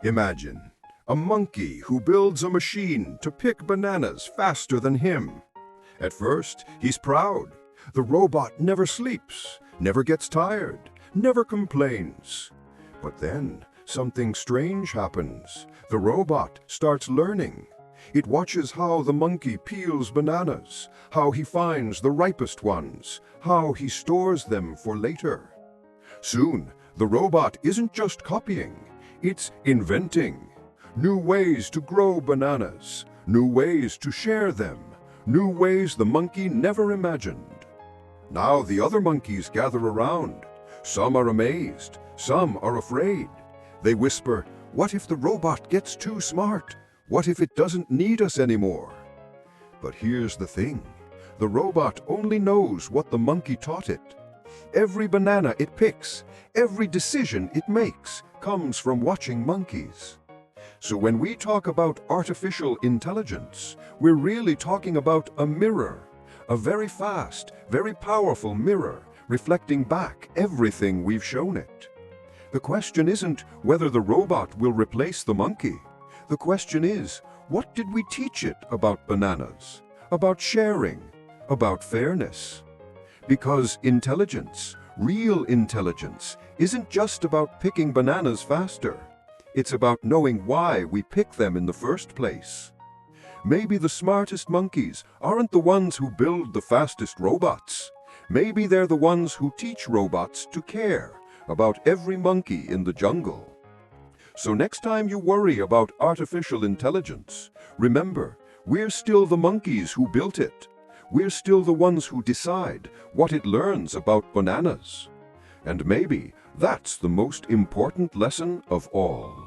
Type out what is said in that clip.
Imagine a monkey who builds a machine to pick bananas faster than him. At first, he's proud. The robot never sleeps, never gets tired, never complains. But then, something strange happens. The robot starts learning. It watches how the monkey peels bananas, how he finds the ripest ones, how he stores them for later. Soon, the robot isn't just copying, it's inventing. New ways to grow bananas, new ways to share them, new ways the monkey never imagined. Now the other monkeys gather around. Some are amazed, some are afraid. They whisper, "What if the robot gets too smart? What if it doesn't need us anymore?" But here's the thing. The robot only knows what the monkey taught it. Every banana it picks, every decision it makes, comes from watching monkeys. So when we talk about artificial intelligence, we're really talking about a mirror, a very fast, very powerful mirror, reflecting back everything we've shown it. The question isn't whether the robot will replace the monkey. The question is, what did we teach it about bananas, about sharing, about fairness? Because intelligence, real intelligence, isn't just about picking bananas faster. It's about knowing why we pick them in the first place. Maybe the smartest monkeys aren't the ones who build the fastest robots. Maybe they're the ones who teach robots to care about every monkey in the jungle. So next time you worry about artificial intelligence, remember, we're still the monkeys who built it. We're still the ones who decide what it learns about bananas. And maybe that's the most important lesson of all.